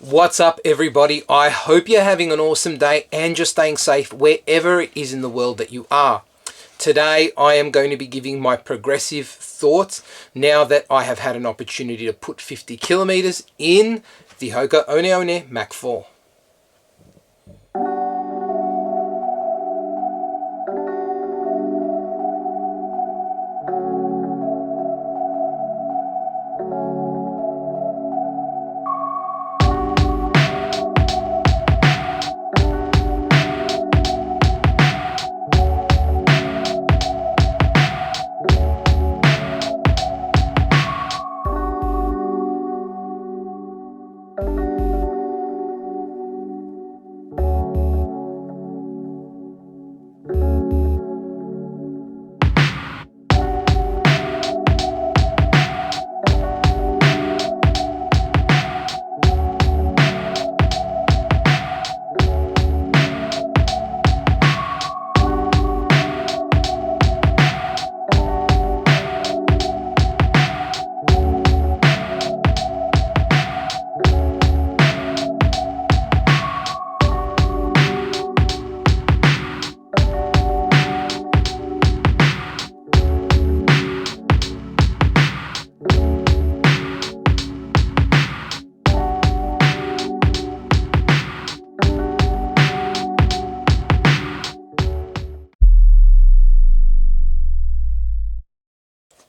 What's up, everybody? I hope you're having an awesome day and you're staying safe wherever it is in the world that you are. Today I am going to be giving my progressive thoughts now that I have had an opportunity to put 50 kilometers in the Hoka Mach 4.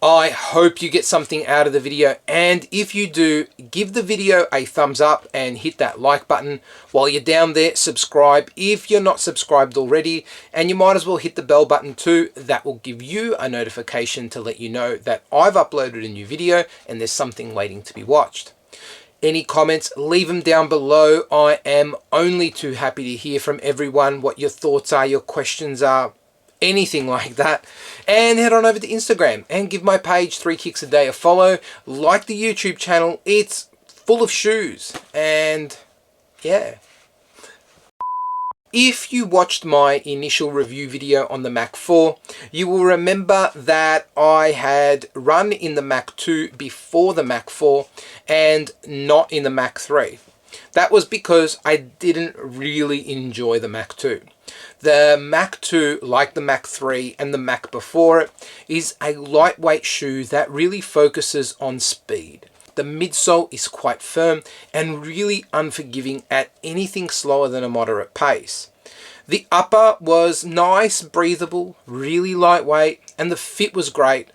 I hope you get something out of the video, and if you do, give the video a thumbs up and hit that like button. While you're down there, subscribe if you're not subscribed already, and you might as well hit the bell button too. That will give you a notification to let you know that I've uploaded a new video and there's something waiting to be watched. Any comments, leave them down below. I am only too happy to hear from everyone what your thoughts are, your questions are, anything like that. And head on over to Instagram and give my page 3 Kicks a Day a follow. Like the YouTube channel, it's full of shoes. And yeah. If you watched my initial review video on the Mach 4, you will remember that I had run in the Mach 2 before the Mach 4 and not in the Mach 3. That was because I didn't really enjoy the Mach 2. The Mach 2, like the Mach 3 and the Mach before it, is a lightweight shoe that really focuses on speed. The midsole is quite firm and really unforgiving at anything slower than a moderate pace. The upper was nice, breathable, really lightweight, and the fit was great,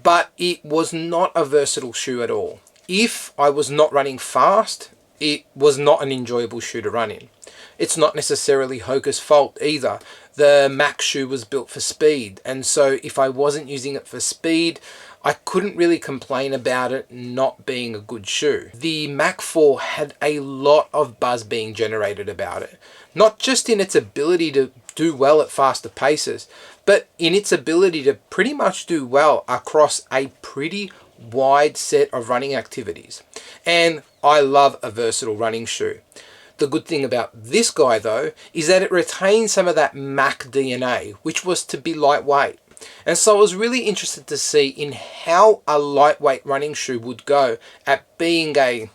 but it was not a versatile shoe at all. If I was not running fast, it was not an enjoyable shoe to run in. It's not necessarily Hoka's fault either. The Mach shoe was built for speed, and so if I wasn't using it for speed, I couldn't really complain about it not being a good shoe. The Mach 4 had a lot of buzz being generated about it, not just in its ability to do well at faster paces, but in its ability to pretty much do well across a pretty wide set of running activities. And I love a versatile running shoe. The good thing about this guy though is that it retains some of that Mach DNA, which was to be lightweight. And so I was really interested to see in how a lightweight running shoe would go at being a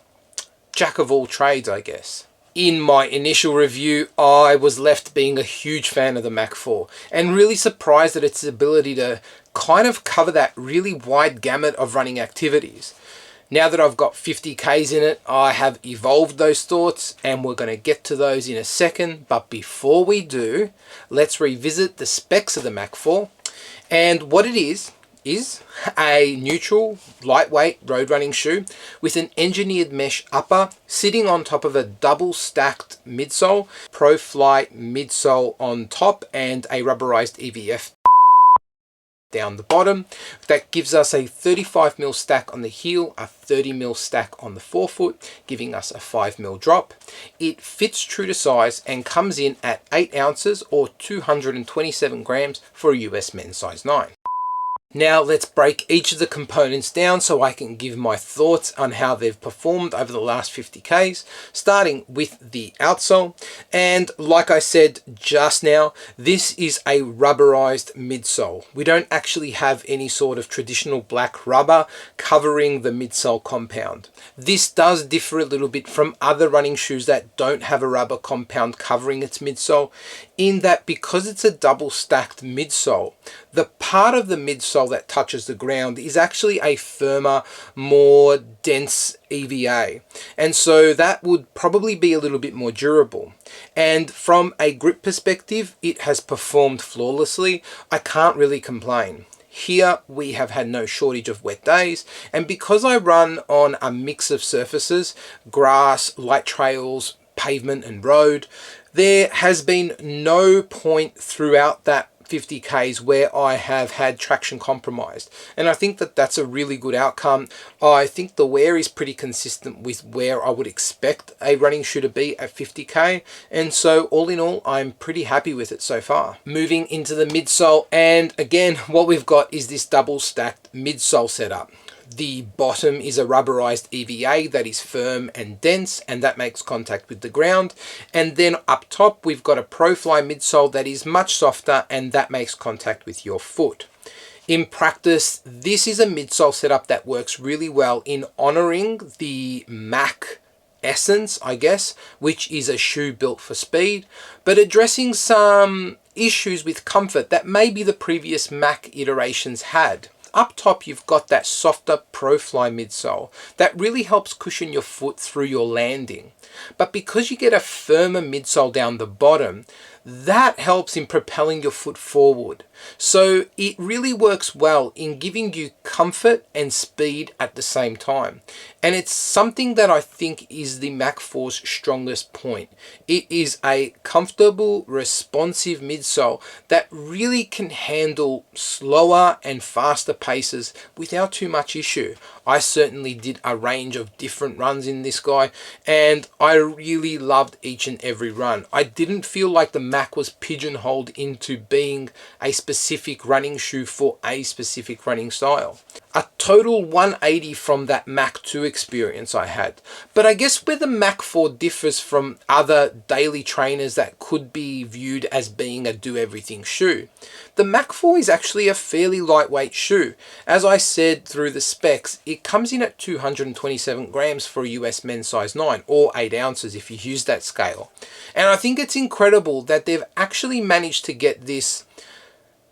jack of all trades, I guess. In my initial review, I was left being a huge fan of the Mach 4 and really surprised at its ability to kind of cover that really wide gamut of running activities. Now that I've got 50 Ks in it, I have evolved those thoughts, and we're going to get to those in a second. But before we do, let's revisit the specs of the Mach 4. And what it is a neutral, lightweight road running shoe with an engineered mesh upper sitting on top of a double stacked midsole, Pro-Fly midsole on top, and a rubberized EVF down the bottom. That gives us a 35mm stack on the heel, a 30mm stack on the forefoot, giving us a 5mm drop. It fits true to size and comes in at 8 ounces or 227 grams for a US men's size 9. Now let's break each of the components down so I can give my thoughts on how they've performed over the last 50Ks, starting with the outsole. And like I said just now, this is a rubberized midsole. We don't actually have any sort of traditional black rubber covering the midsole compound. This does differ a little bit from other running shoes that don't have a rubber compound covering its midsole, in that because it's a double stacked midsole, the part of the midsole that touches the ground is actually a firmer, more dense EVA. And so that would probably be a little bit more durable. And from a grip perspective, it has performed flawlessly. I can't really complain. Here we have had no shortage of wet days, and because I run on a mix of surfaces, grass, light trails, pavement and road, there has been no point throughout that 50Ks where I have had traction compromised, and I think that that's a really good outcome. I think the wear is pretty consistent with where I would expect a running shoe to be at 50K, and so all in all I'm pretty happy with it so far. Moving into the midsole, and again what we've got is this double stacked midsole setup. The bottom is a rubberized EVA that is firm and dense, and that makes contact with the ground. And then up top, we've got a ProFly midsole that is much softer, and that makes contact with your foot. In practice, this is a midsole setup that works really well in honoring the Mach essence, I guess, which is a shoe built for speed, but addressing some issues with comfort that maybe the previous Mach iterations had. Up top, you've got that softer ProFly midsole that really helps cushion your foot through your landing. But because you get a firmer midsole down the bottom, that helps in propelling your foot forward. So it really works well in giving you comfort and speed at the same time. And it's something that I think is the Mach 4's strongest point. It is a comfortable, responsive midsole that really can handle slower and faster paces without too much issue. I certainly did a range of different runs in this guy, and I really loved each and every run. I didn't feel like the Mach was pigeonholed into being a specific running shoe for a specific running style. A total 180 from that Mach 2 experience I had. But I guess where the Mach 4 differs from other daily trainers that could be viewed as being a do-everything shoe, the Mach 4 is actually a fairly lightweight shoe. As I said through the specs, it comes in at 227 grams for a US men's size 9, or 8 ounces if you use that scale. And I think it's incredible that they've actually managed to get this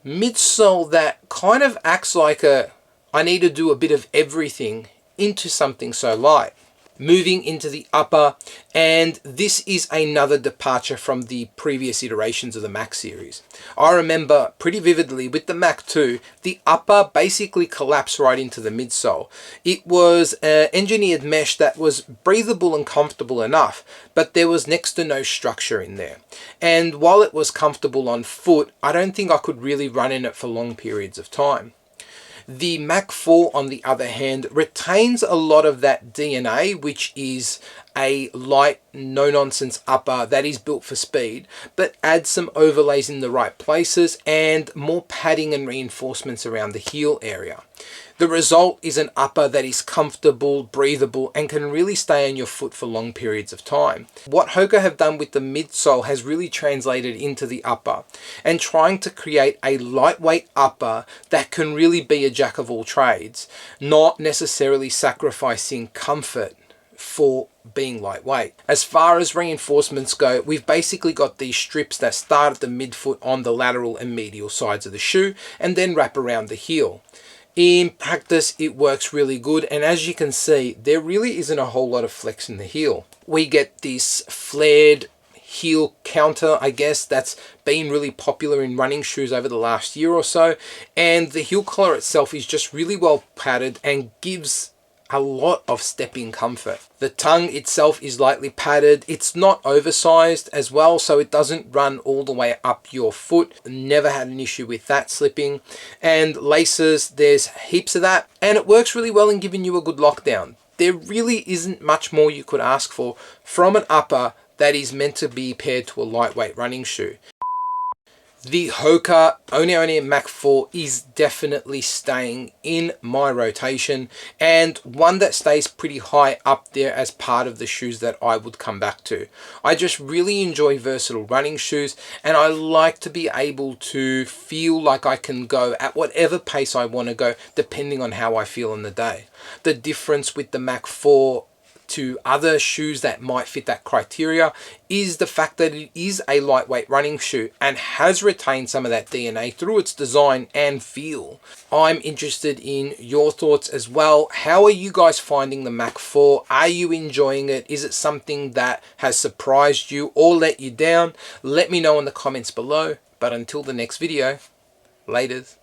midsole that kind of acts like I need to do a bit of everything into something so light. Moving into the upper, and this is another departure from the previous iterations of the Mach series. I remember pretty vividly with the Mach 2, the upper basically collapsed right into the midsole. It was an engineered mesh that was breathable and comfortable enough, but there was next to no structure in there. And while it was comfortable on foot, I don't think I could really run in it for long periods of time. The Mach 4, on the other hand, retains a lot of that DNA, which is a light, no-nonsense upper that is built for speed, but adds some overlays in the right places and more padding and reinforcements around the heel area. The result is an upper that is comfortable, breathable, and can really stay on your foot for long periods of time. What Hoka have done with the midsole has really translated into the upper, and trying to create a lightweight upper that can really be a jack of all trades, not necessarily sacrificing comfort for being lightweight. As far as reinforcements go, we've basically got these strips that start at the midfoot on the lateral and medial sides of the shoe and then wrap around the heel. In practice, it works really good, and as you can see, there really isn't a whole lot of flex in the heel. We get this flared heel counter, I guess, that's been really popular in running shoes over the last year or so, and the heel collar itself is just really well padded and gives a lot of stepping comfort. The tongue itself is lightly padded. It's not oversized as well, so it doesn't run all the way up your foot. Never had an issue with that slipping. And laces, there's heaps of that, and it works really well in giving you a good lockdown. There really isn't much more you could ask for from an upper that is meant to be paired to a lightweight running shoe. The Hoka Mach 4 is definitely staying in my rotation, and one that stays pretty high up there as part of the shoes that I would come back to. I just really enjoy versatile running shoes, and I like to be able to feel like I can go at whatever pace I want to go depending on how I feel in the day. The difference with the Mach 4 to other shoes that might fit that criteria is the fact that it is a lightweight running shoe and has retained some of that DNA through its design and feel. I'm interested in your thoughts as well. How are you guys finding the Mach 4? Are you enjoying it? Is it something that has surprised you or let you down? Let me know in the comments below. But until the next video, laters.